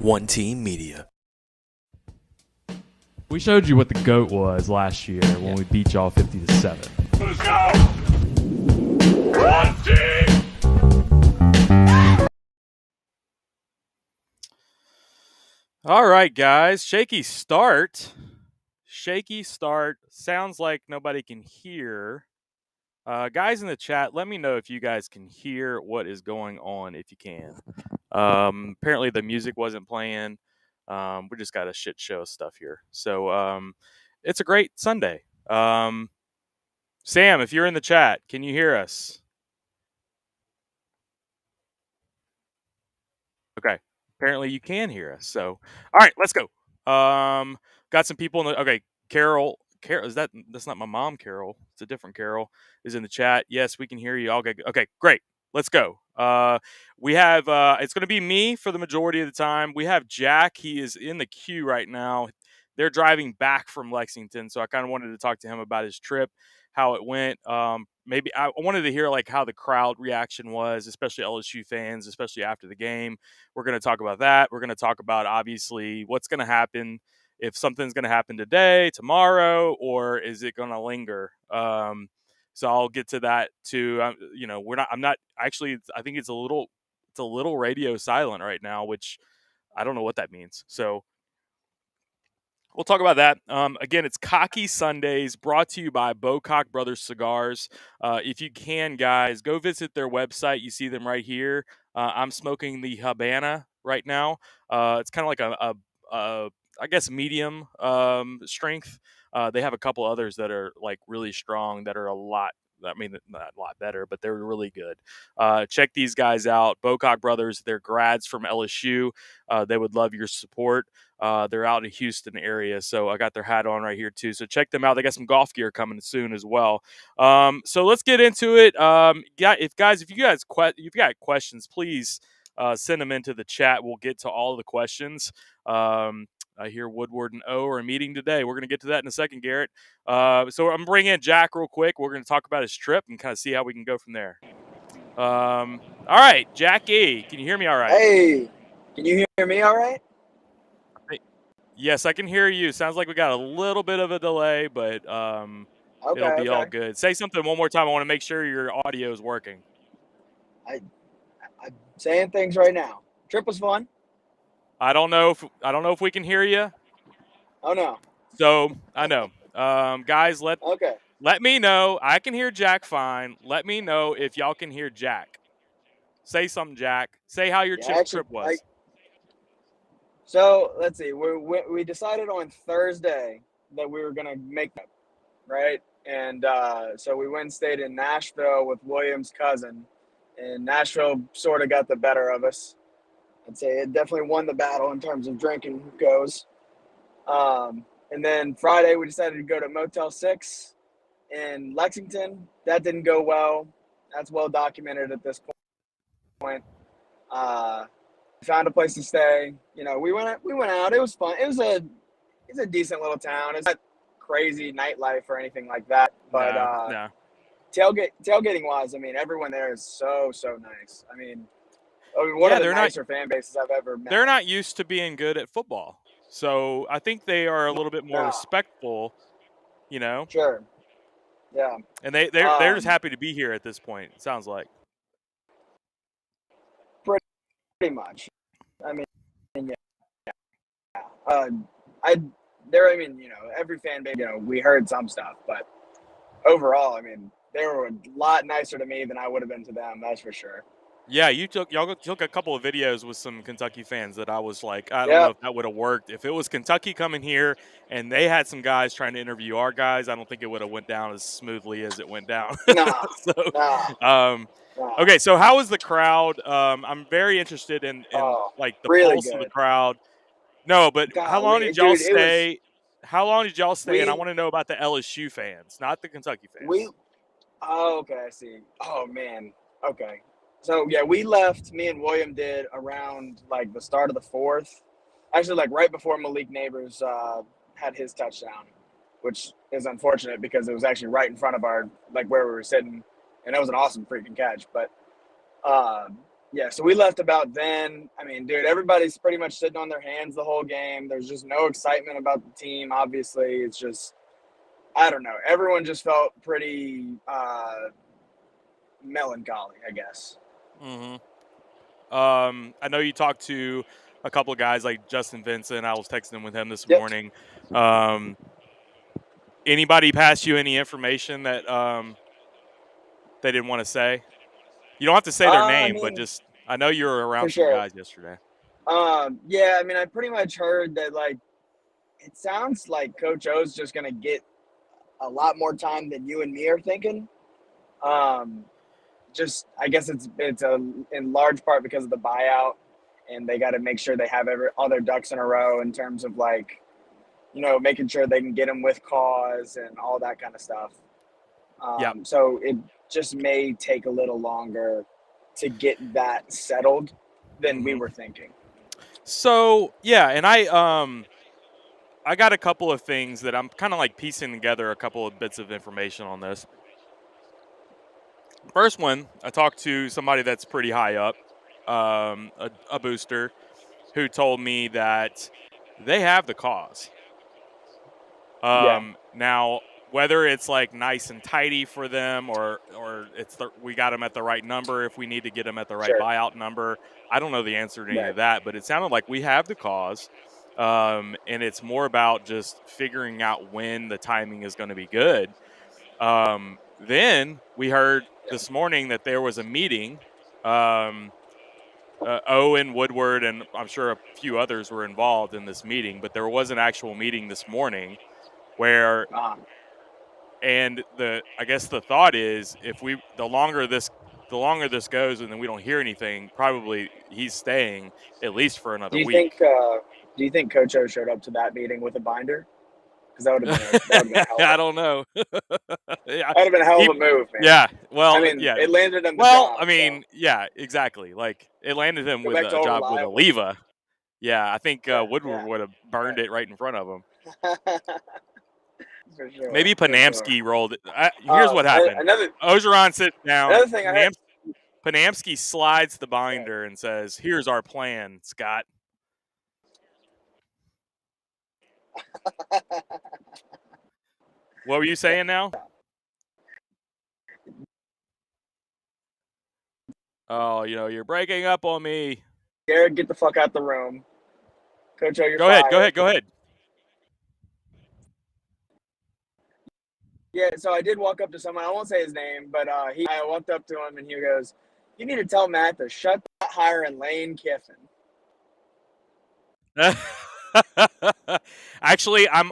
One Team Media. We showed you what the GOAT was last year when we beat y'all 50-7. Let's go! One team! All right, guys. Shaky start. Sounds like nobody can hear. Guys in the chat, let me know if you guys can hear what is going on, if you can. Apparently the music wasn't playing. We just got a shit show of stuff here. So it's a great Sunday. Sam, if you're in the chat, can you hear us? Okay. Apparently you can hear us. So, all right, let's go. Got some people in the. Okay, Carol, is that's not my mom, Carol. It's a different Carol. Is in the chat. Yes, we can hear you. Okay, great. Let's go. We have. It's going to be me for the majority of the time. We have Jack. He is in the queue right now. They're driving back from Lexington, so I kind of wanted to talk to him about his trip, how it went. Maybe I wanted to hear like how the crowd reaction was, especially LSU fans, especially after the game. We're going to talk about that. We're going to talk about obviously what's going to happen, if something's going to happen today, tomorrow, or is it going to linger? So I'll get to that too. I'm not actually. I think it's a little radio silent right now, which I don't know what that means. So we'll talk about that. Again, it's Cocky Sundays, brought to you by Bocock Brothers Cigars. If you can, guys, go visit their website. You see them right here. I'm smoking the Habana right now. It's kind of like a I guess medium strength. They have a couple others that are like really strong that are not a lot better, but they're really good. Check these guys out. Bocock Brothers, they're grads from LSU. They would love your support. They're out in the Houston area, so I got their hat on right here too. So check them out. They got some golf gear coming soon as well. So let's get into it. If you got questions, please send them into the chat. We'll get to all of the questions. I hear Woodward and O are meeting today. We're going to get to that in a second, Garrett. So I'm bringing in Jack real quick. We're going to talk about his trip and kind of see how we can go from there. All right, Jackie, can you hear me all right? Hey, can you hear me all right? Yes, I can hear you. Sounds like we got a little bit of a delay, but it'll be all good. Say something one more time. I want to make sure your audio is working. I'm saying things right now. Trip was fun. I don't know if we can hear you. Oh no. So I know, guys. Let me know. I can hear Jack fine. Let me know if y'all can hear Jack. Say something, Jack. Say how your trip was. So let's see. We decided on Thursday that we were gonna make that, right? And so we went and stayed in Nashville with William's cousin, and Nashville sort of got the better of us. I'd say it definitely won the battle in terms of drinking goes. And then Friday we decided to go to Motel 6 in Lexington. That didn't go well. That's well documented at this point. Found a place to stay. You know, we went out. It was fun. It's a decent little town. It's not crazy nightlife or anything like that. But no. Tailgating wise, I mean, everyone there is so nice. I mean, one of the nicer fan bases I've ever met. They're not used to being good at football, so I think they are a little bit more respectful. You know. Sure. Yeah. And they're just happy to be here at this point. It sounds like. Pretty much. I mean, yeah. I mean, you know, every fan base, you know, we heard some stuff, but overall, I mean, they were a lot nicer to me than I would have been to them. That's for sure. Yeah, y'all took a couple of videos with some Kentucky fans that I was like, I don't know if that would have worked. If it was Kentucky coming here and they had some guys trying to interview our guys, I don't think it would have went down as smoothly as it went down. Okay, so how was the crowd? I'm very interested in like the really pulse good. of the crowd. No, but how long did y'all stay? How long did y'all stay? And I want to know about the LSU fans, not the Kentucky fans. Okay, I see. Oh man. Okay. So yeah, we left. Me and William did around like the start of the fourth. Actually, like right before Malik Neighbors had his touchdown, which is unfortunate because it was actually right in front of our like where we were sitting, and that was an awesome freaking catch. But Yeah, so we left about then. I mean, dude, everybody's pretty much sitting on their hands the whole game. There's just no excitement about the team. Obviously, it's just, I don't know. Everyone just felt pretty melancholy, I guess. Mm-hmm. I know you talked to a couple of guys like Justin Vincent. I was texting with him this Yep. morning. Anybody pass you any information that they didn't want to say? You don't have to say their I name, but mean, just I know you were for around some sure. guys yesterday. Yeah, I mean, I pretty much heard that, like, it sounds like Coach O's just going to get a lot more time than you and me are thinking. Just, I guess it's in large part because of the buyout, and they got to make sure they have all their ducks in a row in terms of, like, you know, making sure they can get him with cause and all that kind of stuff. So it just may take a little longer to get that settled than we were thinking. So yeah, and I got a couple of things that I'm kind of like piecing together a couple of bits of information on this. First one, I talked to somebody that's pretty high up, a booster, who told me that they have the cause. Now, whether it's like nice and tidy for them or it's we got them at the right number if we need to get them at the right buyout number, I don't know the answer to any of that, but it sounded like we have the cause, and it's more about just figuring out when the timing is going to be good. Then we heard this morning that there was a meeting. Owen Woodward and I'm sure a few others were involved in this meeting, but there was an actual meeting this morning where, and I guess the thought is if the longer this goes and then we don't hear anything, probably he's staying at least for another week. Do you think Coach O showed up to that meeting with a binder? Because that would have been a hell of I don't know. That would have been a hell of a move, man. Yeah. Well, I mean, yeah. it landed him the well, job. I mean, so. Yeah, exactly. Like it landed him Go with back to a job with reliable. Oliva. Yeah, I think Woodward yeah. would have burned it right in front of him. For sure. Maybe Panamsky rolled it. Here's what happened. Ogeron sits down. Another thing Panamsky slides the binder and says, "Here's our plan, Scott." What were you saying now? Oh, you're breaking up on me. Garrett, get the fuck out the room. Coach O, you're Go ahead. Yeah, so I did walk up to someone. I won't say his name, but I walked up to him and he goes, "You need to tell Matt to shut that hiring Lane Kiffin." Actually, I'm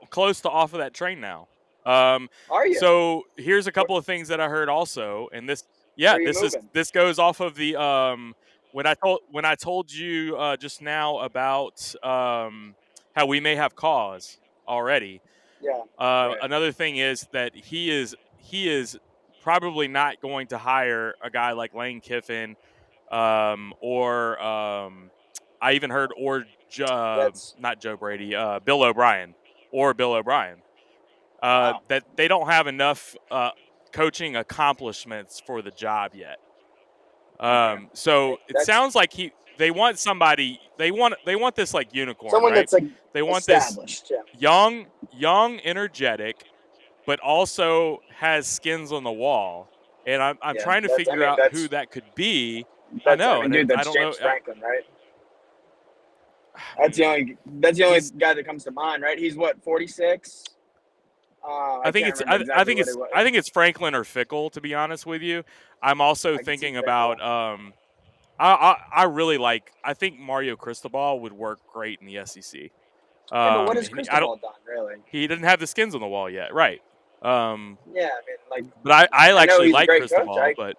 close to off of that train now. Are you? So here's a couple of things that I heard also, and this goes off of the when I told you just now about how we may have cause already. Yeah. Another thing is that he is probably not going to hire a guy like Lane Kiffin, or I even heard not Joe Brady, Bill O'Brien. Wow. That they don't have enough coaching accomplishments for the job yet. So it sounds like they want somebody. They want this like unicorn, someone right? That's like they want established, this young, energetic, but also has skins on the wall. And I'm trying to figure out who that could be. I know, that's James Franklin, right? That's the only guy that comes to mind, right? He's what, 46? I think it's Franklin or Fickle, to be honest with you. I'm also thinking about I really like. I think Mario Cristobal would work great in the SEC. But what has Cristobal done, really? He doesn't have the skins on the wall yet, right? Yeah, I mean, like. But I actually like Cristobal, but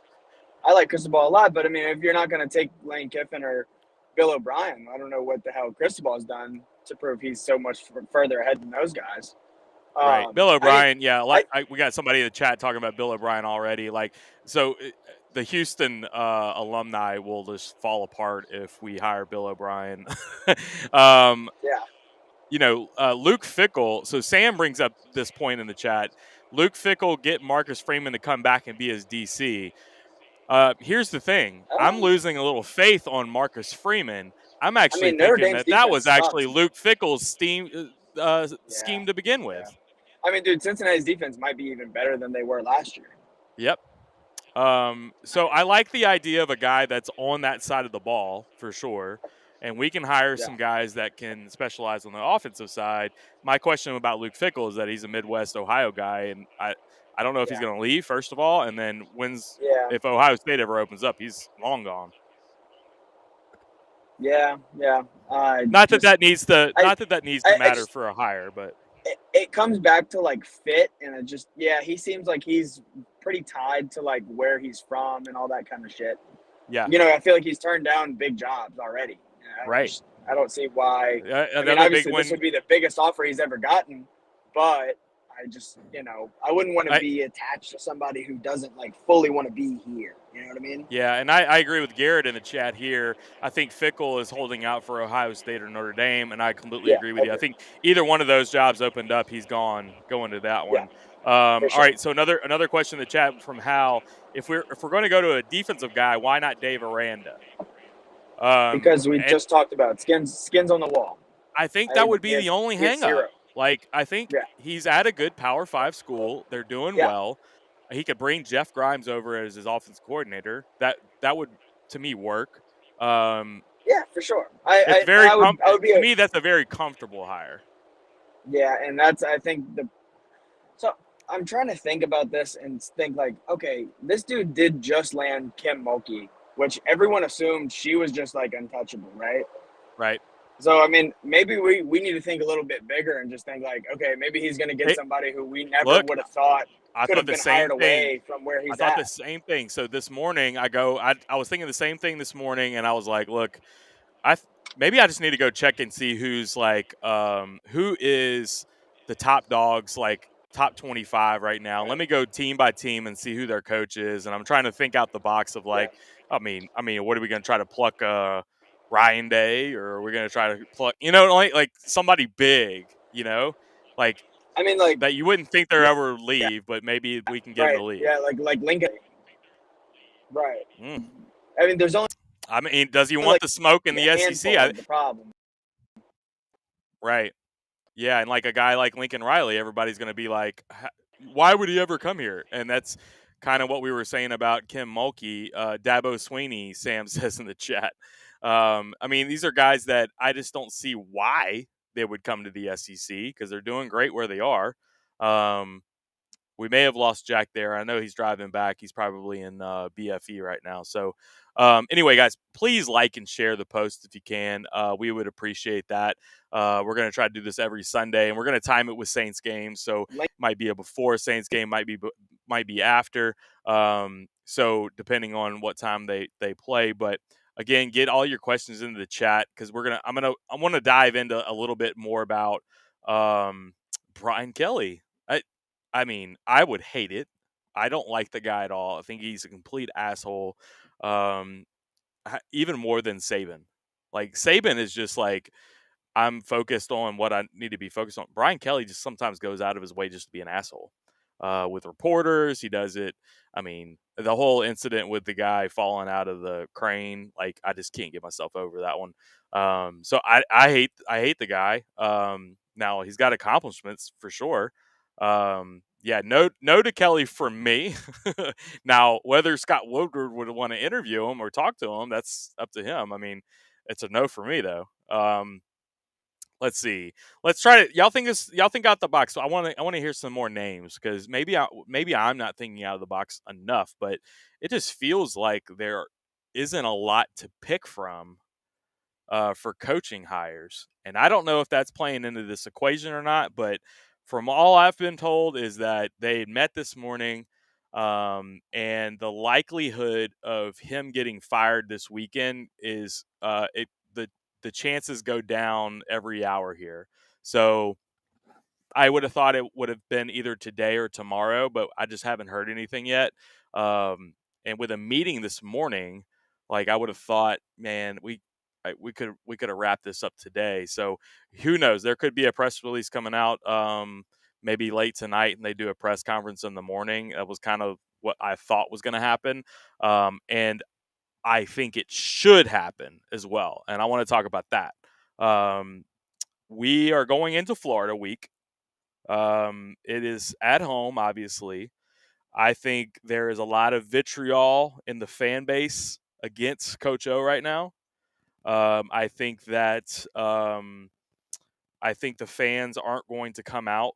I like Cristobal a lot. But I mean, if you're not going to take Lane Kiffin or Bill O'Brien, I don't know what the hell Cristobal's done to prove he's so much further ahead than those guys. Right, Bill O'Brien. We got somebody in the chat talking about Bill O'Brien already. So the Houston alumni will just fall apart if we hire Bill O'Brien. Luke Fickell. So Sam brings up this point in the chat. Luke Fickell get Marcus Freeman to come back and be his DC. Here's the thing. I'm losing a little faith on Marcus Freeman. I'm actually Notre thinking Dame's that defense was actually sucks. Luke Fickell's Yeah, scheme to begin yeah. with. I mean, dude, Cincinnati's defense might be even better than they were last year. Yep. So I like the idea of a guy that's on that side of the ball for sure. And we can hire some guys that can specialize on the offensive side. My question about Luke Fickell is that he's a Midwest Ohio guy, and I don't know if he's going to leave, first of all, and then if Ohio State ever opens up, he's long gone. Yeah. Not that needs to matter for a hire, but it comes back to like fit, and it just he seems like he's pretty tied to like where he's from and all that kind of shit. Yeah, I feel like he's turned down big jobs already. Right. I don't see why. I mean, Another obviously big one. this would be the biggest offer he's ever gotten, but I just I wouldn't want to be attached to somebody who doesn't like fully want to be here. You know what I mean? Yeah, and I agree with Garrett in the chat here. I think Fickell is holding out for Ohio State or Notre Dame, and I completely agree with you. I think either one of those jobs opened up, he's going to that one. All right, so another question in the chat from Hal: If we're going to go to a defensive guy, why not Dave Aranda? Because we just talked about skins on the wall. I think that would be the only hang-up. Like, I think he's at a good Power 5 school. They're doing well. He could bring Jeff Grimes over as his offense coordinator. That would, to me, work. Yeah, for sure. To me, that's a very comfortable hire. Yeah, and that's I think So I'm trying to think about this and think like, okay, this dude did just land Kim Mulkey, which everyone assumed she was just like untouchable, right? Right. So I mean, maybe we need to think a little bit bigger and just think like, okay, maybe he's going to get somebody who we never would have thought could have been hired away from where he's at. I thought the same thing. So this morning, I was thinking the same thing this morning, and I was like, look, maybe I just need to go check and see who's like who is the top dogs, like top 25 right now. Let me go team by team and see who their coach is, and I'm trying to think out the box of like, I mean, what are we going to try to pluck Ryan Day, or are we going to try to pluck, like somebody big, like, I mean, like that you wouldn't think they'll ever leave, but maybe we can get them to leave. Yeah, like Lincoln. Right. I mean, there's only. I mean, does he want the smoke in the SEC? The problem. Right. Yeah, and like a guy like Lincoln Riley, everybody's going to be like, why would he ever come here? And that's kind of what we were saying about Kim Mulkey. Dabo Sweeney, Sam says in the chat. I mean, these are guys that I just don't see why they would come to the SEC because they're doing great where they are. We may have lost Jack there. I know he's driving back. He's probably in BFE right now. So anyway, guys, please like and share the post if you can. We would appreciate that. We're going to try to do this every Sunday, and we're going to time it with Saints games. So it might be a before Saints game, might be after. So depending on what time they play. But again, get all your questions into the chat because I want to dive into a little bit more about Brian Kelly. I mean, I would hate it. I don't like the guy at all. I think he's a complete asshole. Even more than Saban. Like, Saban is just like, I'm focused on what I need to be focused on. Brian Kelly just sometimes goes out of his way just to be an asshole. With reporters, he does it. I mean, the whole incident with the guy falling out of the crane, like, I just can't get myself over that one. So I hate the guy. Now he's got accomplishments for sure. Yeah, no to Kelly from me. Now, whether Scott Woodward would want to interview him or talk to him, that's up to him. I mean, it's a no for me though. Let's see. Let's try it. Y'all think out the box. So I want to hear some more names because maybe I'm not thinking out of the box enough, but it just feels like there isn't a lot to pick from for coaching hires. And I don't know if that's playing into this equation or not, but from all I've been told is that they met this morning, and the likelihood of him getting fired this weekend is the chances go down every hour here. So I would have thought it would have been either today or tomorrow, but I just haven't heard anything yet. And with a meeting this morning, like, I would have thought, man, we could have wrapped this up today. So who knows? There could be a press release coming out maybe late tonight and they do a press conference in the morning. That was kind of what I thought was going to happen. And I think it should happen as well. And I want to talk about that. We are going into Florida week. It is at home, obviously. I think there is a lot of vitriol in the fan base against Coach O right now. I think that I think the fans aren't going to come out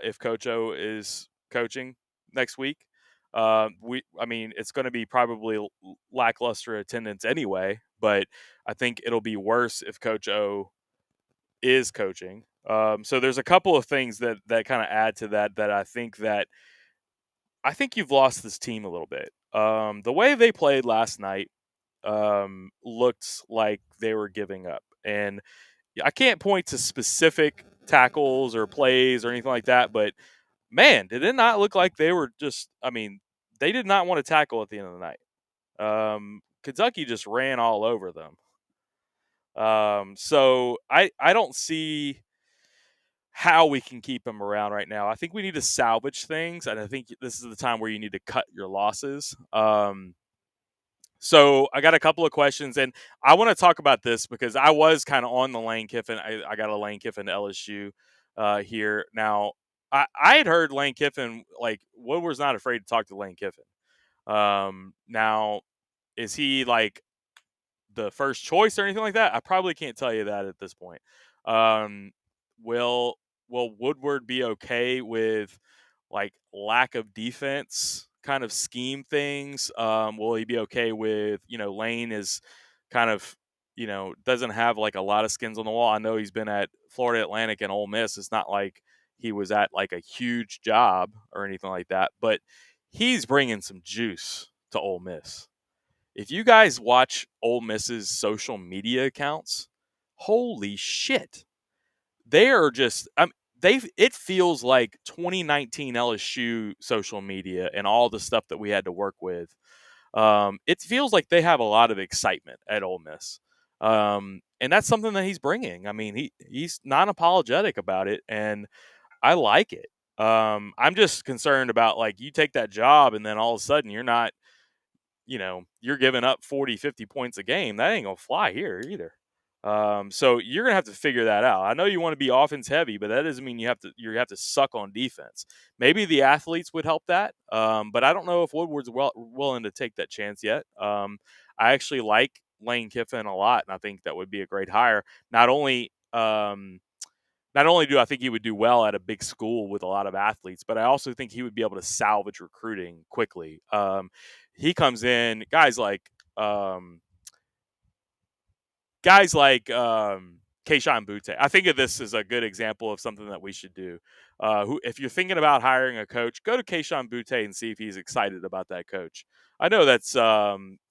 if Coach O is coaching next week. I mean, it's going to be probably lackluster attendance anyway, but I think it'll be worse if Coach O is coaching. So there's a couple of things that kind of add to that I think you've lost this team a little bit. The way they played last night looked like they were giving up, and I can't point to specific tackles or plays or anything like that, but man, did it not look like they were just, I mean, they did not want to tackle at the end of the night. Kentucky just ran all over them. So I don't see how we can keep them around right now. I think we need to salvage things, and I think this is the time where you need to cut your losses. So I got a couple of questions, and I want to talk about this because I was kind of on the Lane Kiffin. I got a Lane Kiffin LSU here. Now, I had heard Lane Kiffin, like, Woodward's not afraid to talk to Lane Kiffin. Now, is he, like, the first choice or anything like that? I probably can't tell you that at this point. Will Woodward be okay with, like, lack of defense kind of scheme things? Will he be okay with, Lane is kind of, doesn't have like a lot of skins on the wall. I know he's been at Florida Atlantic and Ole Miss. It's not like he was at like a huge job or anything like that, but he's bringing some juice to Ole Miss. If you guys watch Ole Miss's social media accounts, holy shit. They are just, it feels like 2019 LSU social media and all the stuff that we had to work with. It feels like they have a lot of excitement at Ole Miss. And that's something that he's bringing. I mean, he's not apologetic about it, and I like it. I'm just concerned about, like, you take that job and then all of a sudden you're not, you're giving up 40, 50 points a game. That ain't going to fly here either. So you're gonna have to figure that out. I know you want to be offense heavy, but that doesn't mean you have to suck on defense. Maybe the athletes would help that, but I don't know if Woodward's willing to take that chance yet. I actually like Lane Kiffin a lot, and I think that would be a great hire. Not only do I think he would do well at a big school with a lot of athletes, but I also think he would be able to salvage recruiting quickly. He comes in, guys like Keyshawn Butte. I think of this as a good example of something that we should do. If you're thinking about hiring a coach, go to Keyshawn Butte and see if he's excited about that coach. I know that's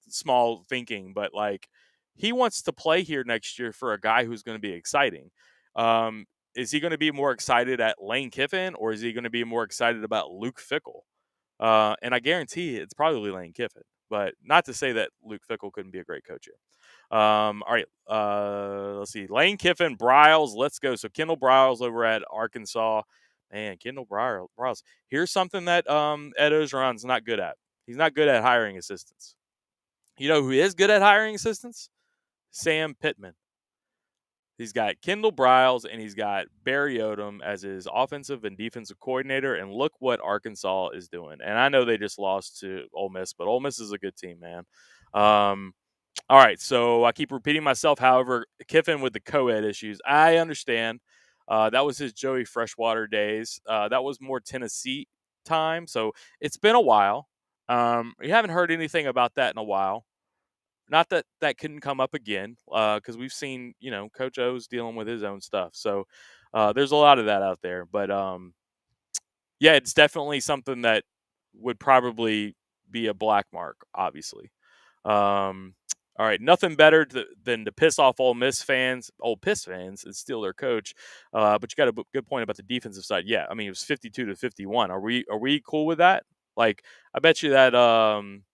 small thinking, but, like, he wants to play here next year for a guy who's going to be exciting. Is he going to be more excited at Lane Kiffin, or is he going to be more excited about Luke Fickell? And I guarantee it's probably Lane Kiffin, but not to say that Luke Fickell couldn't be a great coach here. All right. Let's see. Lane Kiffin, Briles. Let's go. So Kendall Briles over at Arkansas. Man, Kendall Briles. Here's something that Ed Ogeron's not good at. He's not good at hiring assistants. You know who is good at hiring assistants? Sam Pittman. He's got Kendall Briles and he's got Barry Odom as his offensive and defensive coordinator. And look what Arkansas is doing. And I know they just lost to Ole Miss, but Ole Miss is a good team, man. All right, so I keep repeating myself. However, Kiffin with the co-ed issues, I understand. That was his Joey Freshwater days. That was more Tennessee time, so it's been a while. We haven't heard anything about that in a while. Not that that couldn't come up again, because we've seen, Coach O's dealing with his own stuff. So there's a lot of that out there. But, yeah, it's definitely something that would probably be a black mark, obviously. All right, nothing better than to piss off Ole Piss fans, and steal their coach. But you got a good point about the defensive side. Yeah, I mean, it was 52-51. Are we cool with that? Like, I bet you that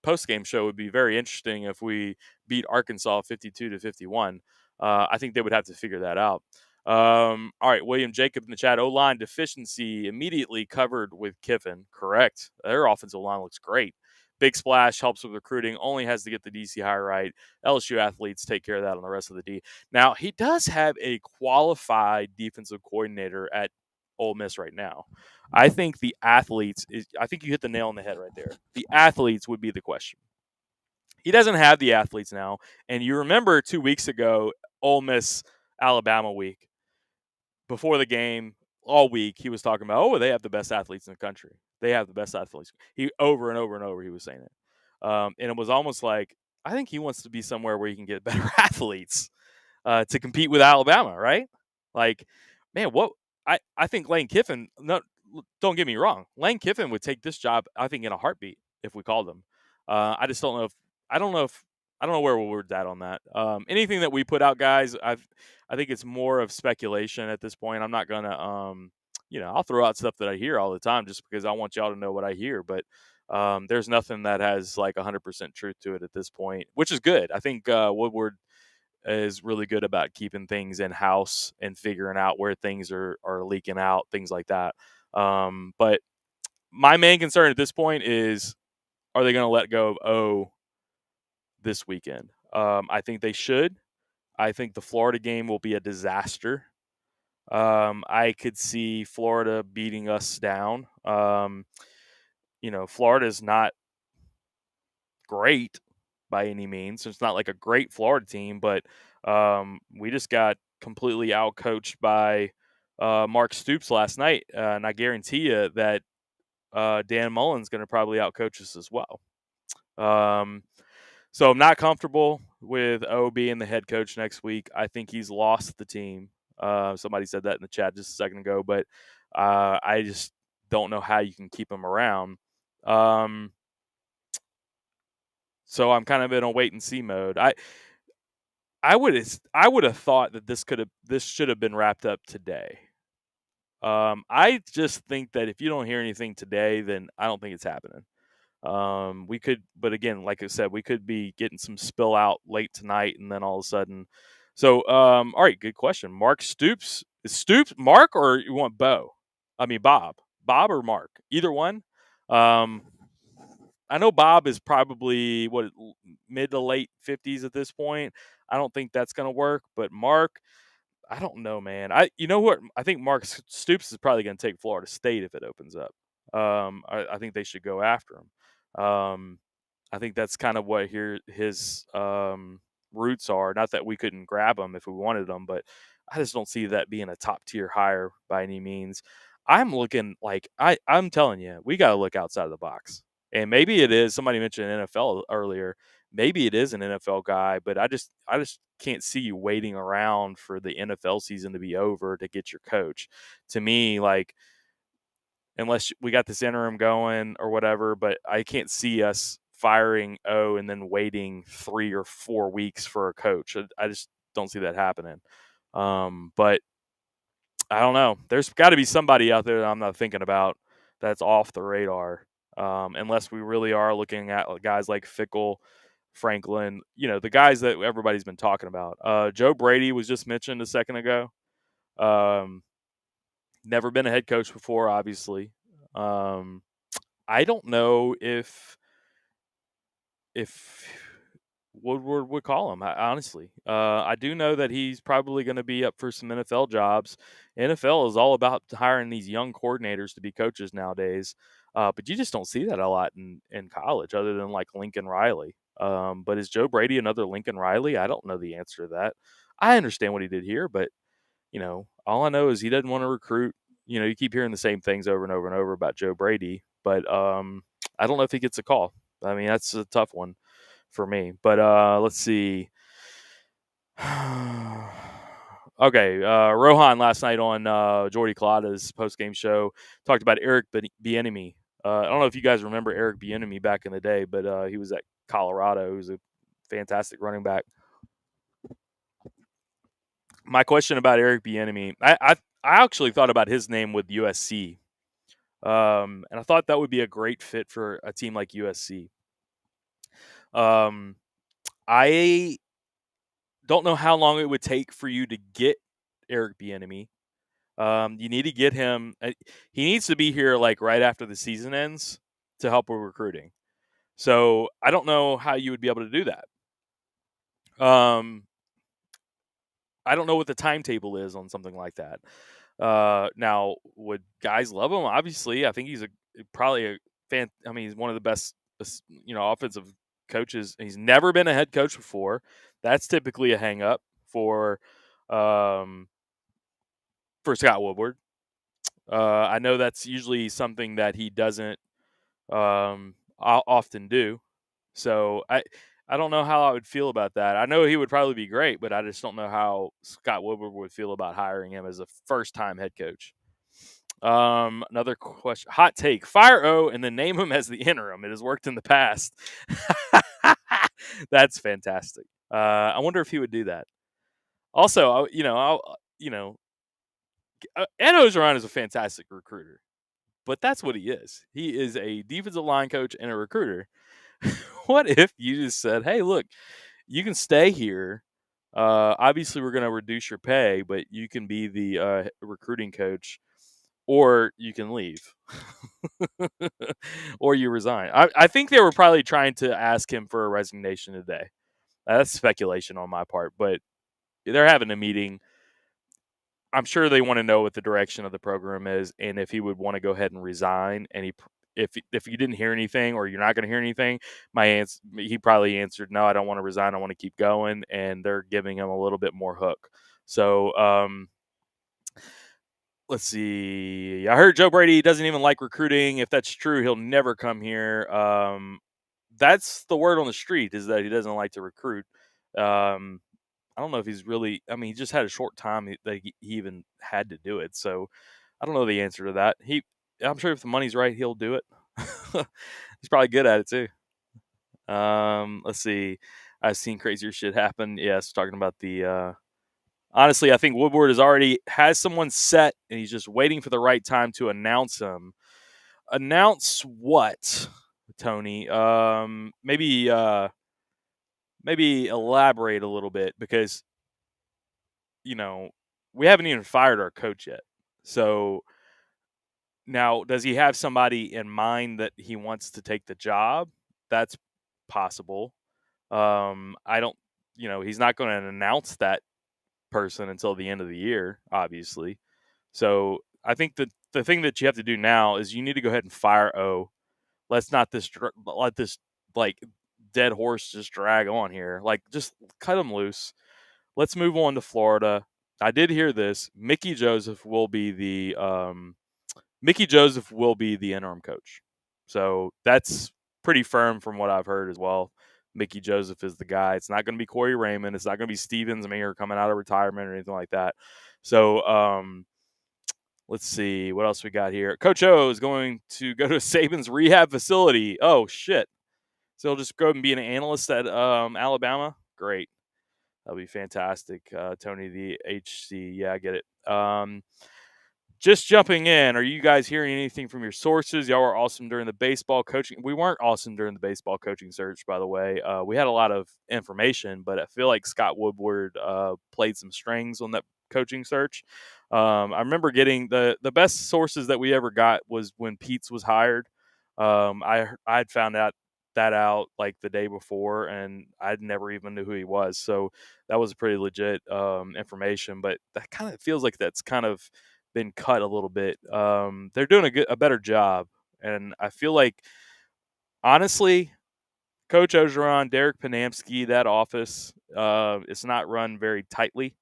post game show would be very interesting if we beat Arkansas 52-51. I think they would have to figure that out. All right, William Jacob in the chat. O-line deficiency immediately covered with Kiffin. Correct. Their offensive line looks great. Big splash helps with recruiting. Only has to get the DC hire right. LSU athletes take care of that on the rest of the D. Now, he does have a qualified defensive coordinator at Ole Miss right now. I think the athletes I think you hit the nail on the head right there. The athletes would be the question. He doesn't have the athletes now. And you remember 2 weeks ago, Ole Miss Alabama week, before the game, all week, he was talking about, they have the best athletes in the country. They have the best athletes. He over and over and over, he was saying it. And it was almost like, I think he wants to be somewhere where he can get better athletes to compete with Alabama, right? Like, man, I think Lane Kiffin, no, don't get me wrong. Lane Kiffin would take this job, I think, in a heartbeat if we called him. I just don't know if, I don't know where we're at on that. Anything that we put out, guys, I think it's more of speculation at this point. I'm not gonna, I'll throw out stuff that I hear all the time just because I want y'all to know what I hear. But there's nothing that has like 100% truth to it at this point, which is good. I think Woodward is really good about keeping things in house and figuring out where things are leaking out, things like that. But my main concern at this point is, are they going to let go of O this weekend? I think they should. I think the Florida game will be a disaster. I could see Florida beating us down. Florida's not great by any means. It's not like a great Florida team, but we just got completely outcoached by Mark Stoops last night. And I guarantee you that Dan Mullen's going to probably outcoach us as well. So I'm not comfortable with O being the head coach next week. I think he's lost the team. Somebody said that in the chat just a second ago, but I just don't know how you can keep him around. So I'm kind of in a wait and see mode. I would have thought that this should have been wrapped up today. I just think that if you don't hear anything today, then I don't think it's happening. We could, but again, like I said, we could be getting some spill out late tonight, and then all of a sudden. So, all right, good question. Mark Stoops, is Stoops Mark, or you want Bob or Mark, either one. I know Bob is probably mid to late 50s at this point. I don't think that's going to work, but Mark, I don't know, man. You know what? I think Mark Stoops is probably going to take Florida State if it opens up. I think they should go after him. I think that's kind of what his roots are. Not that we couldn't grab him if we wanted him, but I just don't see that being a top tier hire by any means. I'm looking like I'm telling you, we got to look outside of the box. And maybe it is. Somebody mentioned NFL earlier. Maybe it is an NFL guy, but I just can't see you waiting around for the NFL season to be over to get your coach. To me, like, unless we got this interim going or whatever, but I can't see us firing O and then waiting 3 or 4 weeks for a coach. I just don't see that happening. But I don't know. There's got to be somebody out there that I'm not thinking about that's off the radar. Unless we really are looking at guys like Fickle, Franklin, the guys that everybody's been talking about. Joe Brady was just mentioned a second ago. Never been a head coach before, obviously. I don't know if Woodward would call him, honestly. I do know that he's probably going to be up for some NFL jobs. NFL is all about hiring these young coordinators to be coaches nowadays. But you just don't see that a lot in college other than like Lincoln Riley. But is Joe Brady another Lincoln Riley? I don't know the answer to that. I understand what he did here, but, all I know is he doesn't want to recruit. You keep hearing the same things over and over and over about Joe Brady, but I don't know if he gets a call. I mean, that's a tough one for me. But let's see. Okay, Rohan last night on Jordy Collada's post-game show talked about Eric Bieniemy. I don't know if you guys remember Eric Bieniemy back in the day, but he was at Colorado. He was a fantastic running back. My question about Eric Bieniemy, I actually thought about his name with USC, and I thought that would be a great fit for a team like USC. I don't know how long it would take for you to get Eric Bieniemy. You need to get him. He needs to be here like right after the season ends to help with recruiting. So I don't know how you would be able to do that. I don't know what the timetable is on something like that. Now, would guys love him? Obviously, I think he's probably a fan. I mean, he's one of the best, offensive coaches. He's never been a head coach before. That's typically a hang up for Scott Woodward. I know that's usually something that he doesn't often do. So I don't know how I would feel about that. I know he would probably be great, but I just don't know how Scott Woodward would feel about hiring him as a first-time head coach. Another question, hot take: fire O and then name him as the interim. It has worked in the past. That's fantastic. I wonder if he would do that. Also, Ed Ogeron is a fantastic recruiter, but that's what he is. He is a defensive line coach and a recruiter. What if you just said, "Hey, look, you can stay here. Obviously, we're going to reduce your pay, but you can be the recruiting coach, or you can leave, or you resign." I think they were probably trying to ask him for a resignation today. That's speculation on my part, but they're having a meeting. I'm sure they want to know what the direction of the program is, and if he would want to go ahead and resign. And if you didn't hear anything, or you're not going to hear anything, he probably answered, "No, I don't want to resign. I want to keep going." And they're giving him a little bit more hook. So let's see. I heard Joe Brady doesn't even like recruiting. If that's true, he'll never come here. That's the word on the street, is that he doesn't like to recruit. I don't know if he's really. I mean, he just had a short time that he even had to do it. So I don't know the answer to that. I'm sure if the money's right, he'll do it. He's probably good at it too. Let's see. I've seen crazier shit happen. Yes, talking about the. Honestly, I think Woodward has someone set, and he's just waiting for the right time to announce him. Announce what, Tony? Maybe elaborate a little bit, because we haven't even fired our coach yet. So now, does he have somebody in mind that he wants to take the job? That's possible. I don't, he's not going to announce that person until the end of the year, obviously. So I think that the thing that you have to do now is you need to go ahead and fire O. Let's not let this like dead horse just drag on here. Like, just cut him loose. Let's move on to Florida. I did hear this. Mickey Joseph will be the interim coach. So that's pretty firm from what I've heard as well. Mickey Joseph is the guy. It's not going to be Corey Raymond. It's not going to be Stevens Mayer coming out of retirement or anything like that. So let's see what else we got here. Coach O is going to go to Saban's rehab facility. Oh shit! So he'll just go and be an analyst at Alabama. Great. That'll be fantastic. Tony, the HC. Yeah, I get it. Just jumping in, are you guys hearing anything from your sources? Y'all were awesome during the baseball coaching. We weren't awesome during the baseball coaching search, by the way. We had a lot of information, but I feel like Scott Woodward played some strings on that coaching search. I remember getting the best sources that we ever got was when Pete's was hired. I'd found out like the day before, and I'd never even knew who he was. So that was pretty legit information. But that kind of feels like that's kind of been cut a little bit. They're doing a better job, and I feel like, honestly, Coach Ogeron, Derek Panamsky, that office, it's not run very tightly,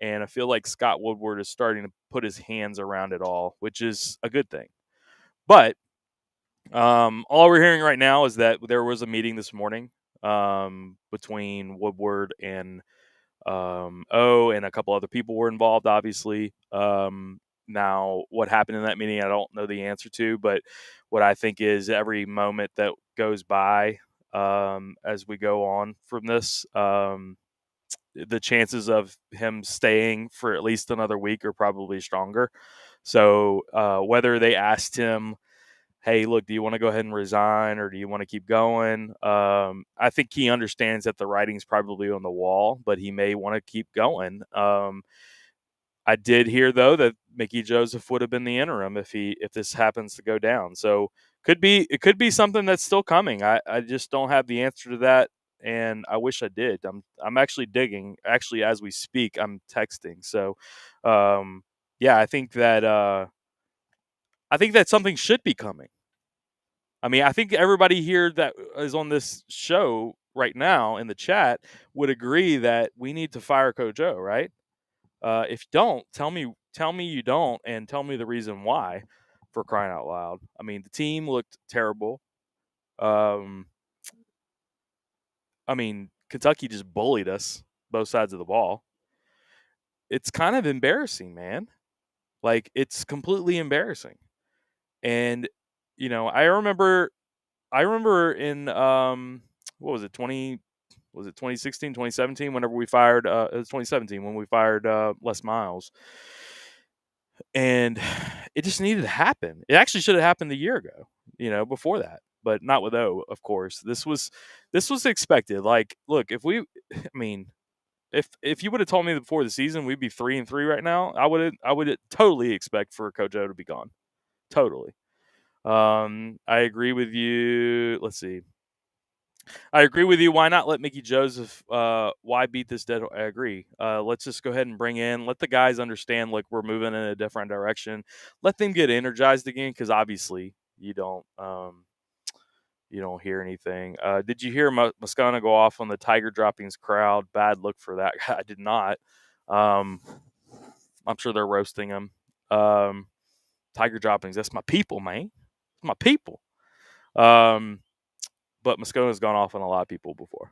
and I feel like Scott Woodward is starting to put his hands around it all, which is a good thing. But all we're hearing right now is that there was a meeting this morning between Woodward and O, and a couple other people were involved, obviously. Now, what happened in that meeting, I don't know the answer to, but what I think is every moment that goes by as we go on from this, the chances of him staying for at least another week are probably stronger. So whether they asked him, "Hey, look, do you want to go ahead and resign, or do you want to keep going?" I think he understands that the writing's probably on the wall, but he may want to keep going. I did hear though that Mickey Joseph would have been the interim if this happens to go down. So it could be something that's still coming. I just don't have the answer to that, and I wish I did. I'm actually digging. Actually, as we speak, I'm texting. So, yeah, I think that something should be coming. I mean, I think everybody here that is on this show right now in the chat would agree that we need to fire Coach O, right? If you don't, tell me you don't, and tell me the reason why. For crying out loud! I mean, the team looked terrible. Um, I mean, Kentucky just bullied us both sides of the ball. It's kind of embarrassing, man. Like, it's completely embarrassing. And I remember in what was it 2016, 2017, whenever we fired it was 2017 when we fired Les Miles. And it just needed to happen. It actually should have happened a year ago, before that, but not with O, of course. This was expected. Like, look, I mean, if you would have told me before the season we'd be 3-3 right now, I would totally expect for Coach O to be gone. Totally. I agree with you. Let's see. I agree with you. Why not let Mickey Joseph? Why beat this dead? I agree. Let's just go ahead and let the guys understand, like, we're moving in a different direction. Let them get energized again, because obviously you don't hear anything. Did you hear Moscona go off on the Tiger Droppings crowd? Bad look for that. I did not. I'm sure they're roasting him. Tiger Droppings, that's my people, man. It's my people. But Moscona's gone off on a lot of people before.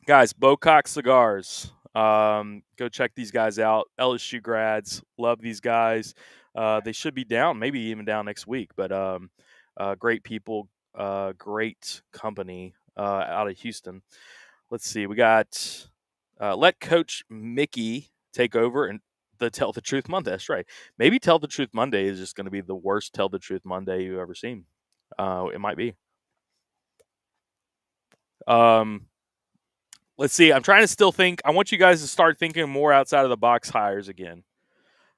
Guys, Bocock Cigars. Go check these guys out. LSU grads. Love these guys. They should be down, maybe even down next week. But great people, great company out of Houston. Let's see. We got let Coach Mickey take over and the Tell the Truth Monday. That's right. Maybe Tell the Truth Monday is just going to be the worst Tell the Truth Monday you've ever seen. It might be. Let's see. I'm trying to still think. I want you guys to start thinking more outside of the box hires again.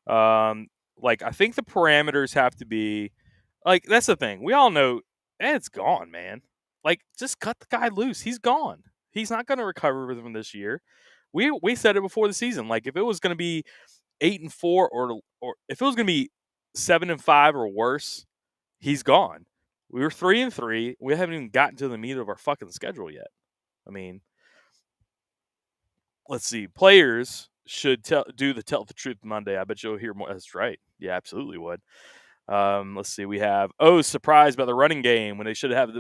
Like, I think the parameters have to be, like, that's the thing. We all know Ed's gone, man. Like, just cut the guy loose. He's gone. He's not going to recover from this year. We said it before the season. Like, if it was going to be 8-4 or if it was going to be 7-5 or worse, he's gone. We were 3-3. We haven't even gotten to the meat of our fucking schedule yet. I mean, let's see. Players should do the Tell the Truth Monday. I bet you'll hear more. That's right. Yeah, absolutely would. Let's see. We have surprised by the running game when they should have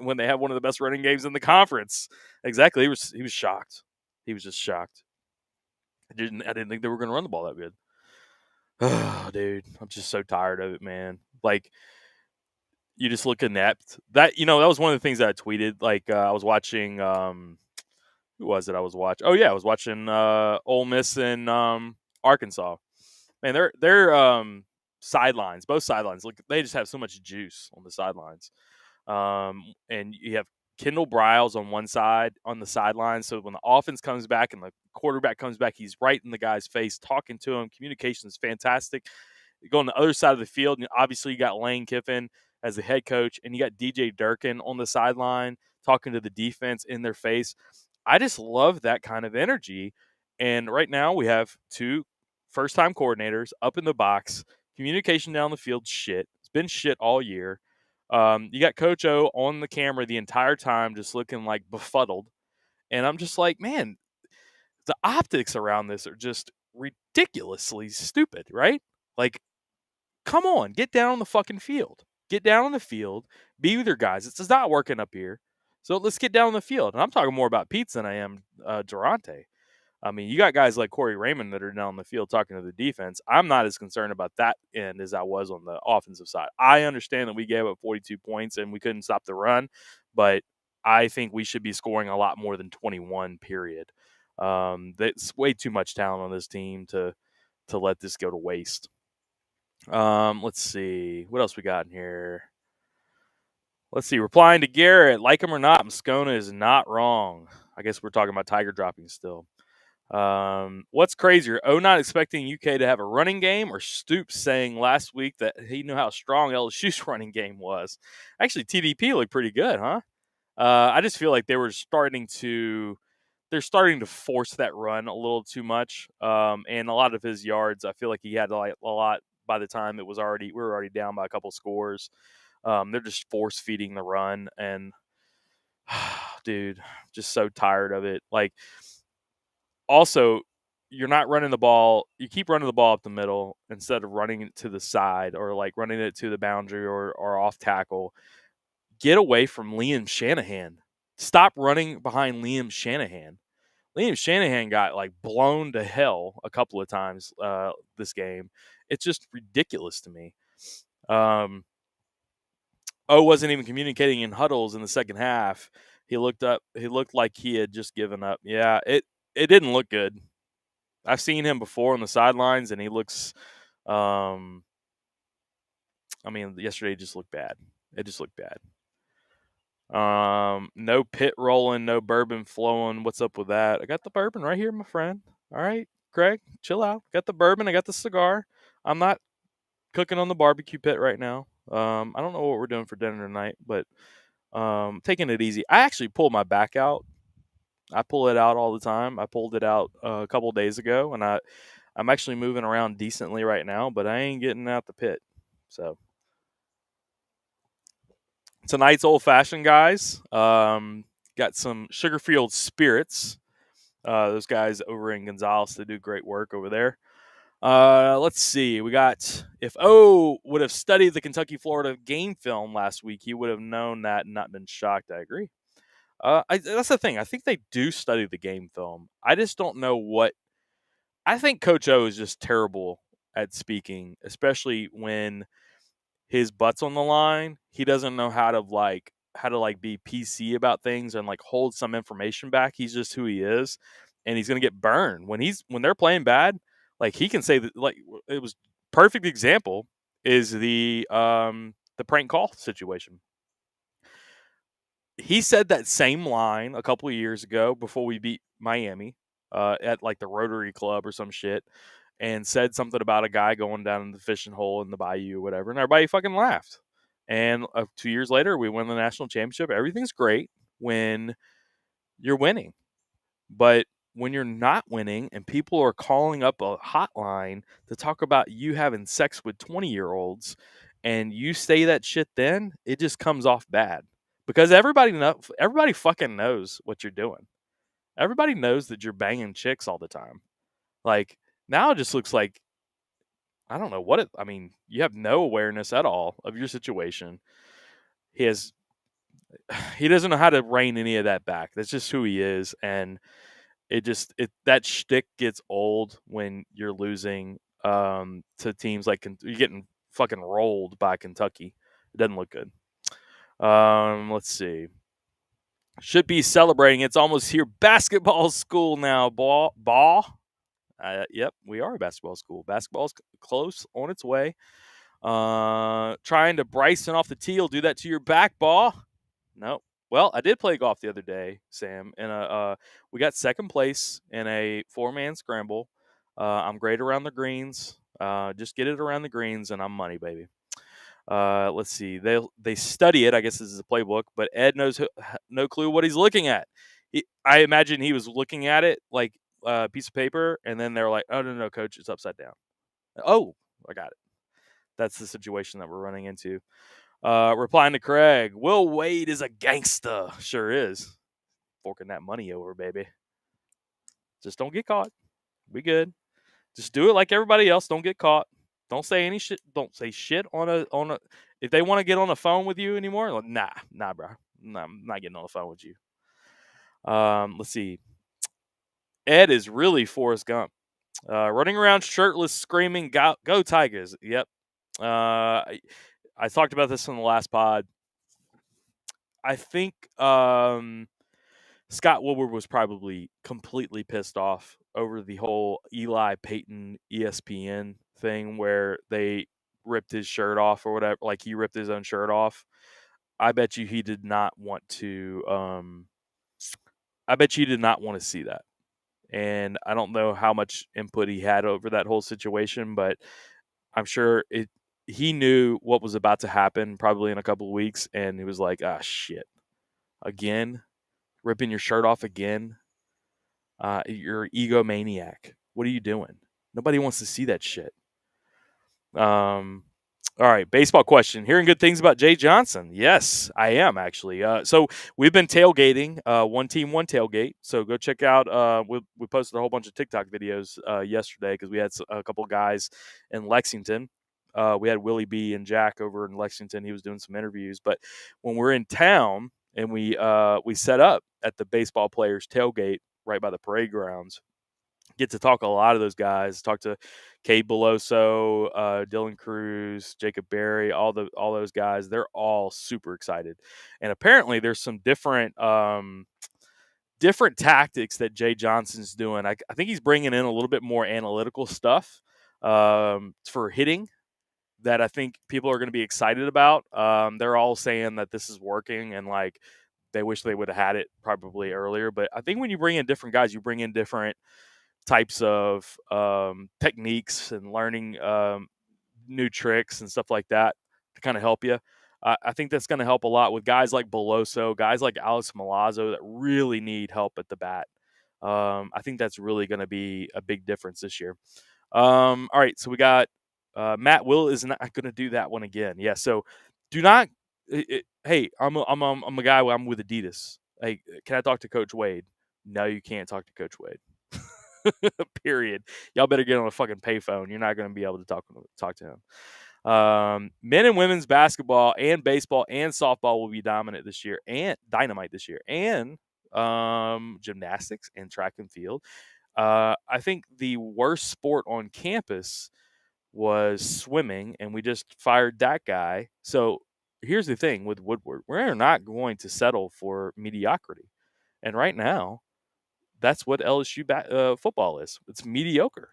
when they have one of the best running games in the conference. Exactly. He was shocked. He was just shocked. I didn't think they were going to run the ball that good. Oh, dude, I'm just so tired of it, man. Like, you just look inept. That that was one of the things that I tweeted. Like, I was watching. Who was it I was watching? Oh yeah, I was watching Ole Miss and Arkansas. Man, their sidelines, both sidelines, look, they just have so much juice on the sidelines. And you have Kendall Briles on one side on the sideline. So when the offense comes back and the quarterback comes back, he's right in the guy's face, talking to him. Communication is fantastic. You go on the other side of the field, and obviously you got Lane Kiffin as the head coach, and you got DJ Durkin on the sideline talking to the defense in their face. I just love that kind of energy. And right now we have two first-time coordinators up in the box. Communication down the field, shit. It's been shit all year. You got Coach O on the camera the entire time, just looking like befuddled. And I'm just like, man, the optics around this are just ridiculously stupid, right? Like, come on, get down on the fucking field. Get down on the field. Be with your guys. It's not working up here. So let's get down on the field. And I'm talking more about Pete than I am Durante. I mean, you got guys like Corey Raymond that are down on the field talking to the defense. I'm not as concerned about that end as I was on the offensive side. I understand that we gave up 42 points and we couldn't stop the run, but I think we should be scoring a lot more than 21, period. That's way too much talent on this team to let this go to waste. Let's see. What else we got in here? Let's see. Replying to Garrett, like him or not, Moscona is not wrong. I guess we're talking about Tiger Dropping still. What's crazier, not expecting UK to have a running game, or Stoops saying last week that he knew how strong LSU's running game was? Actually, TDP looked pretty good, huh? I just feel like they're starting to force that run a little too much. And a lot of his yards, I feel like he had like a lot by the time we were already down by a couple scores. They're just force feeding the run, and dude, just so tired of it. Like, also, you're not running the ball. You keep running the ball up the middle instead of running it to the side, or like running it to the boundary, or off tackle. Get away from Liam Shanahan. Stop running behind Liam Shanahan. Liam Shanahan got like blown to hell a couple of times this game. It's just ridiculous to me. Wasn't even communicating in huddles in the second half. He looked up. He looked like he had just given up. Yeah, it didn't look good. I've seen him before on the sidelines, and he looks. Yesterday just looked bad. It just looked bad. No pit rolling, no bourbon flowing. What's up with that? I got the bourbon right here, my friend. All right, Craig, chill out. Got the bourbon. I got the cigar. I'm not cooking on the barbecue pit right now. I don't know what we're doing for dinner tonight, but taking it easy. I actually pulled my back out. I pull it out all the time. I pulled it out a couple days ago, and I'm actually moving around decently right now, but I ain't getting out the pit. So tonight's old fashioned, guys. Got some Sugarfield Spirits. Those guys over in Gonzales, they do great work over there. Let's see. We got, if O would have studied the Kentucky-Florida game film last week, he would have known that and not been shocked. I agree. That's the thing. I think they do study the game film. I just don't know what. I think Coach O is just terrible at speaking, especially when his butt's on the line. He doesn't know how to be PC about things and like hold some information back. He's just who he is, and he's gonna get burned when they're playing bad. Like, he can say that, like, it was perfect example is the prank call situation. He said that same line a couple of years ago before we beat Miami at like the Rotary Club or some shit, and said something about a guy going down in the fishing hole in the bayou or whatever, and everybody fucking laughed. And 2 years later, we win the national championship. Everything's great when you're winning, but when you're not winning and people are calling up a hotline to talk about you having sex with 20-year-olds, and you say that shit, then it just comes off bad. Because everybody fucking knows what you're doing. Everybody knows that you're banging chicks all the time. Like, now it just looks like, I don't know what it. I mean, you have no awareness at all of your situation. He doesn't know how to rein any of that back. That's just who he is, and that shtick gets old when you're losing to teams like you're getting fucking rolled by Kentucky. It doesn't look good. Let's see. Should be celebrating. It's almost here. Basketball school now. Ball. Yep, we are a basketball school. Basketball's close, on its way. Trying to Bryson off the tee. You'll do that to your back, ball. No. Well, I did play golf the other day, Sam, and we got second place in a 4-man scramble. I'm great around the greens. Just get it around the greens, and I'm money, baby. Let's see. They study it. I guess this is a playbook, but Ed knows no clue what he's looking at. I imagine he was looking at it like a piece of paper, and then they're like, "Oh no, coach, it's upside down." Oh, I got it. That's the situation that we're running into. Replying to Craig, Will Wade is a gangsta. Sure is. Forking that money over, baby. Just don't get caught. We good. Just do it like everybody else. Don't get caught. Don't say any shit. Don't say shit on a. If they want to get on the phone with you anymore, like, nah, bro. Nah, I'm not getting on the phone with you. Let's see. Ed is really Forrest Gump. Running around shirtless, screaming, "Go Tigers!" Yep. I talked about this in the last pod. I think Scott Woodward was probably completely pissed off over the whole Eli Payton ESPN thing where they ripped his shirt off or whatever. Like, he ripped his own shirt off. I bet you he did not want to. I bet you did not want to see that. and I don't know how much input he had over that whole situation, but I'm sure he knew what was about to happen probably in a couple of weeks, and he was like, "Ah, shit, again, ripping your shirt off again. You're an egomaniac. What are you doing? Nobody wants to see that shit." All right, baseball question. Hearing good things about Jay Johnson. Yes, I am actually. So we've been tailgating, one team, one tailgate. So go check out. We posted a whole bunch of TikTok videos yesterday because we had a couple guys in Lexington. We had Willie B and Jack over in Lexington. He was doing some interviews. But when we're in town and we set up at the baseball players tailgate right by the parade grounds, get to talk to a lot of those guys. Talk to Cade Beloso, Dylan Cruz, Jacob Berry, all those guys. They're all super excited, and apparently there's some different tactics that Jay Johnson's doing. I think he's bringing in a little bit more analytical stuff for hitting that I think people are going to be excited about. They're all saying that this is working and like they wish they would have had it probably earlier. But I think when you bring in different guys, you bring in different types of techniques and learning new tricks and stuff like that to kind of help you. I think that's going to help a lot with guys like Beloso, guys like Alex Milazzo that really need help at the bat. I think that's really going to be a big difference this year. All right, so we got Matt Will is not going to do that one again. Yeah, so do not. Hey, I'm a guy. I'm with Adidas. Hey, can I talk to Coach Wade? No, you can't talk to Coach Wade. Period. Y'all better get on a fucking payphone. You're not going to be able to talk to him. Men and women's basketball and baseball and softball will be dominant this year and dynamite this year, and gymnastics and track and field. I think the worst sport on campus was swimming, and we just fired that guy. So here's the thing with Woodward: we're not going to settle for mediocrity, and right now that's what LSU football is. It's mediocre.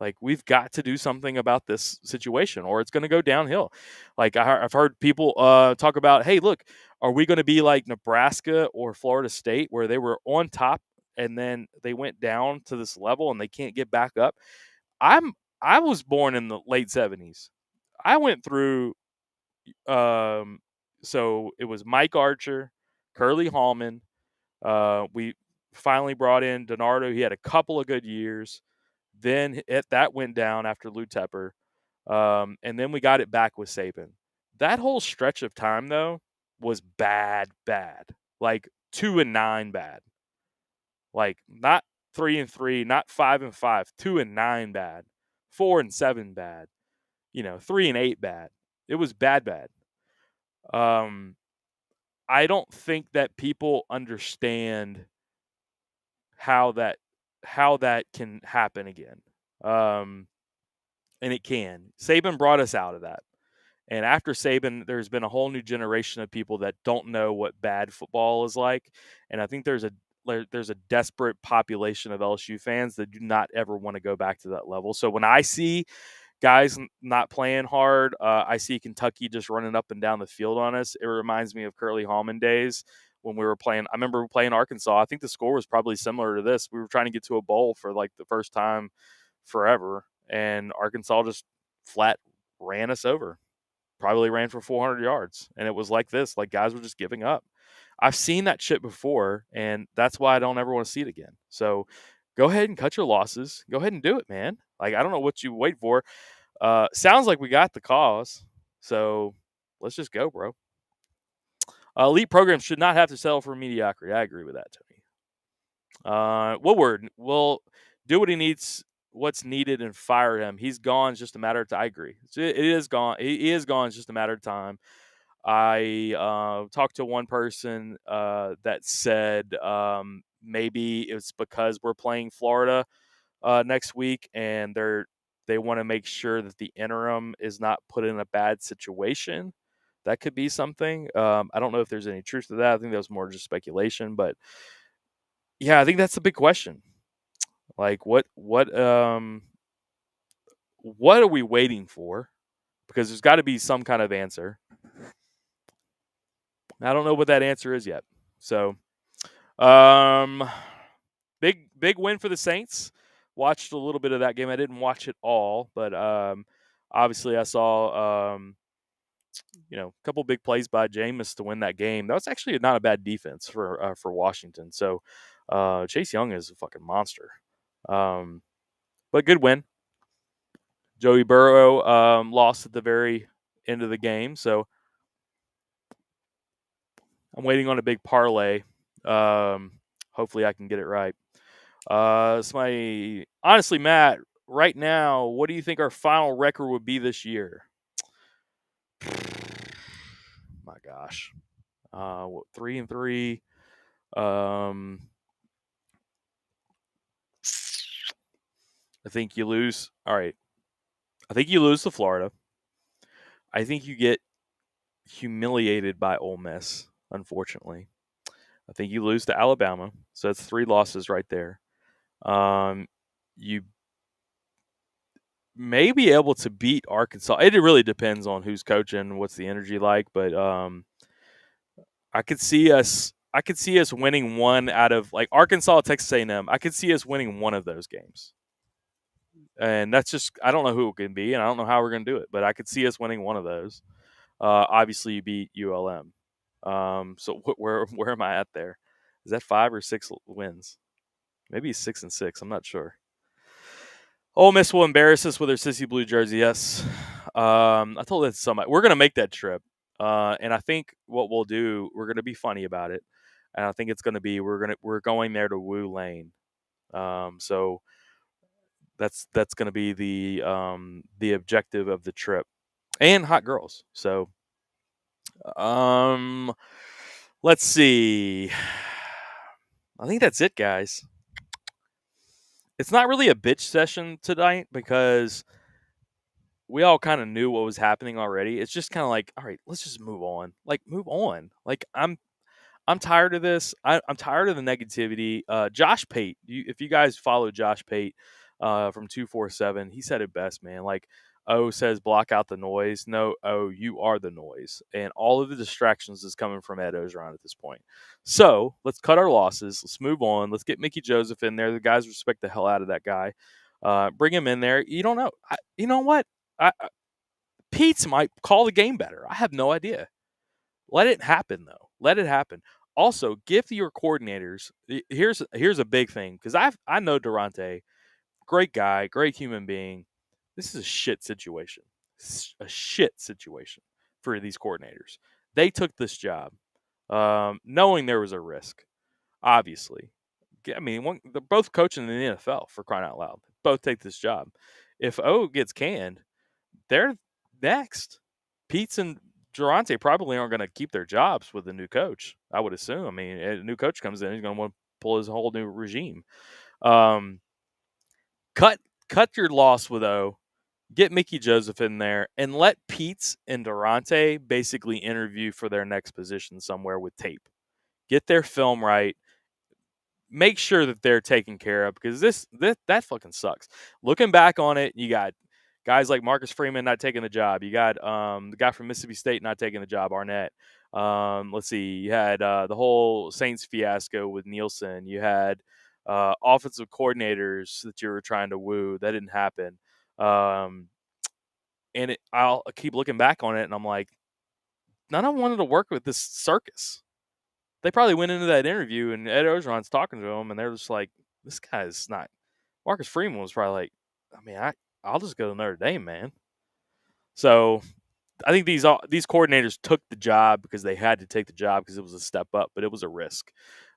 Like, we've got to do something about this situation or it's going to go downhill. Like, I've heard people talk about, hey, look, are we going to be like Nebraska or Florida State where they were on top and then they went down to this level and they can't get back up? I was born in the late 70s. I went through so it was Mike Archer, Curly Hallman. We finally brought in Donardo. He had a couple of good years. Then that went down after Lou Tepper. And then we got it back with Saban. That whole stretch of time, though, was bad. Like 2-9 bad. Like not 3-3, not 5-5, 2-9 bad, 4-7 bad. 3-8 bad. It was bad. I don't think that people understand how that can happen again. And it can. Saban brought us out of that. And after Saban, there's been a whole new generation of people that don't know what bad football is like. And I think there's a desperate population of LSU fans that do not ever want to go back to that level. So when I see guys not playing hard, I see Kentucky just running up and down the field on us. It reminds me of Curly Hallman days when we were playing. I remember playing Arkansas. I think the score was probably similar to this. We were trying to get to a bowl for like the first time forever, and Arkansas just flat ran us over. Probably ran for 400 yards, and it was like this. Like, guys were just giving up. I've seen that shit before, and that's why I don't ever want to see it again. So go ahead and cut your losses. Go ahead and do it, man. Like, I don't know what you wait for. Sounds like we got the cause, so let's just go, bro. Elite programs should not have to settle for mediocrity. I agree with that, Tony. Woodward will do what he needs, what's needed, and fire him. He's gone. It's just a matter of time. I agree. It is gone. He is gone. It's just a matter of time. I talked to one person that said maybe it's because we're playing Florida next week, and they want to make sure that the interim is not put in a bad situation. That could be something. I don't know if there's any truth to that. I think that was more just speculation, but yeah, I think that's the big question. Like, what are we waiting for? Because there's got to be some kind of answer. I don't know what that answer is yet. So, big win for the Saints. Watched a little bit of that game. I didn't watch it all, but obviously I saw a couple big plays by Jameis to win that game. That was actually not a bad defense for Washington. So Chase Young is a fucking monster. But good win. Joey Burrow lost at the very end of the game, so I'm waiting on a big parlay. Hopefully I can get it right. Honestly, Matt, right now, what do you think our final record would be this year? My gosh. 3-3. I think you lose. All right. I think you lose to Florida. I think you get humiliated by Ole Miss, unfortunately. I think you lose to Alabama. So that's 3 losses right there. You may be able to beat Arkansas. It really depends on who's coaching, what's the energy like, but I could see us winning one out of like Arkansas, Texas A&M. I could see us winning one of those games. And that's just I don't know who it can be, and I don't know how we're going to do it, but I could see us winning one of those. Obviously, you beat ULM. So where am I at there? Is that 5 or 6 wins? Maybe 6 and 6. I'm not sure. Ole Miss will embarrass us with their sissy blue jersey. Yes, I told that to somebody. We're gonna make that trip, and I think what we'll do, we're gonna be funny about it, and I think it's gonna be we're going there to woo Lane. So that's gonna be the objective of the trip, and hot girls. So, let's see. I think that's it, guys. It's not really a bitch session tonight because we all kind of knew what was happening already. It's just kind of like, all right, let's just move on. Like, move on. Like, I'm tired of this. I'm tired of the negativity. Josh Pate, if you guys follow Josh Pate from 247, he said it best, man. Like, O says, block out the noise. No, O, you are the noise. And all of the distractions is coming from Ed Ogeron at this point. So let's cut our losses. Let's move on. Let's get Mickey Joseph in there. The guys respect the hell out of that guy. Bring him in there. You don't know. You know what? Pete's might call the game better. I have no idea. Let it happen, though. Let it happen. Also, give your coordinators. Here's a big thing because I know Durante, great guy, great human being. This is a shit situation. A shit situation for these coordinators. They took this job knowing there was a risk. Obviously, I mean, they're both coaching in the NFL for crying out loud. Both take this job. If O gets canned, they're next. Pete's and Durante probably aren't going to keep their jobs with a new coach, I would assume. I mean, a new coach comes in, he's going to want to pull his whole new regime. Cut your loss with O. Get Mickey Joseph in there and let Pete's and Durante basically interview for their next position somewhere with tape. Get their film right. Make sure that they're taken care of because that fucking sucks. Looking back on it, you got guys like Marcus Freeman not taking the job. You got the guy from Mississippi State not taking the job, Arnett. Let's see. You had the whole Saints fiasco with Nielsen. You had offensive coordinators that you were trying to woo. That didn't happen. And I'll keep looking back on it, and I'm like, none of them wanted to work with this circus. They probably went into that interview, and Ed Ogeron's talking to them, and they're just like, this guy's not. Marcus Freeman was probably like, I mean, I'll just go to Notre Dame, man. So I think these coordinators took the job because they had to take the job because it was a step up, but it was a risk.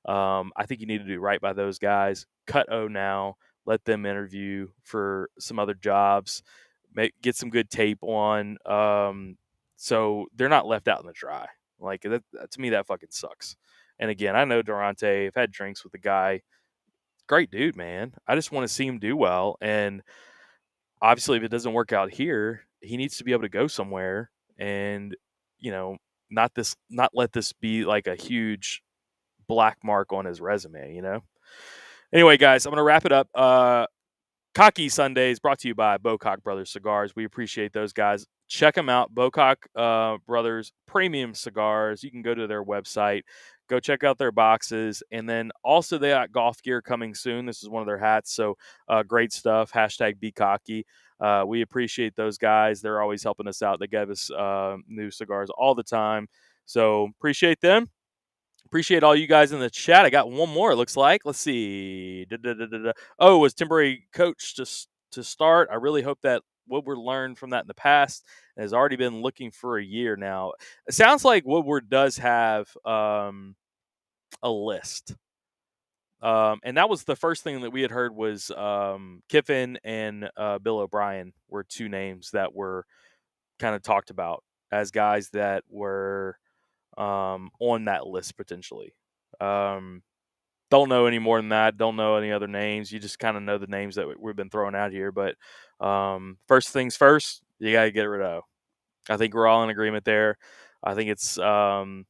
I think you need to do right by those guys. Cut O now. Let them interview for some other jobs. Get some good tape on, so they're not left out in the dry. Like that, to me, that fucking sucks. And again, I know Durante. I've had drinks with the guy. Great dude, man. I just want to see him do well. And obviously, if it doesn't work out here, he needs to be able to go somewhere and, not let this be like a huge black mark on his resume, Anyway, guys, I'm going to wrap it up. Cocky Sundays brought to you by Bocock Brothers Cigars. We appreciate those guys. Check them out, Bocock Brothers Premium Cigars. You can go to their website, Go check out their boxes. And then also they got golf gear coming soon. This is one of their hats. So great stuff. Hashtag Be Cocky. We appreciate those guys. They're always helping us out. They give us new cigars all the time. So appreciate them. Appreciate all you guys in the chat. I got one more, it looks like. Let's see. Oh, was temporary coach to start. I really hope that Woodward learned from that in the past and has already been looking for a year now. It sounds like Woodward does have a list. And that was the first thing that we had heard was Kiffin and Bill O'Brien were two names that were kind of talked about as guys that were on that list potentially. Don't know any more than that. Don't know any other names. You just kind of know the names that we've been throwing out here. But first things first, you got to get rid of. I think we're all in agreement there. I think it's going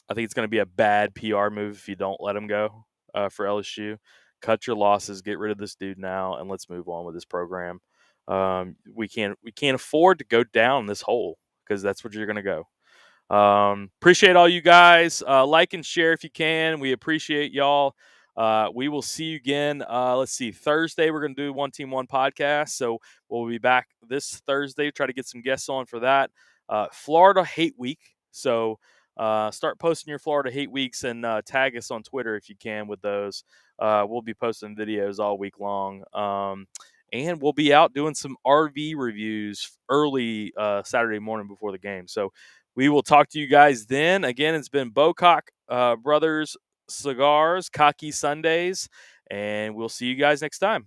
to be a bad PR move if you don't let him go for LSU. Cut your losses, get rid of this dude now, and let's move on with this program. We can't afford to go down this hole because that's what you're going to go. Appreciate all you guys. Like and share if you can. We appreciate y'all. We will see you again. Let's see. Thursday, we're going to do One Team One podcast. So we'll be back this Thursday. Try to get some guests on for that. Florida Hate Week. So start posting your Florida Hate Weeks and tag us on Twitter if you can with those. We'll be posting videos all week long. And we'll be out doing some RV reviews early Saturday morning before the game. So we will talk to you guys then. Again, it's been Bocock Brothers Cigars, Cocky Sundays, and we'll see you guys next time.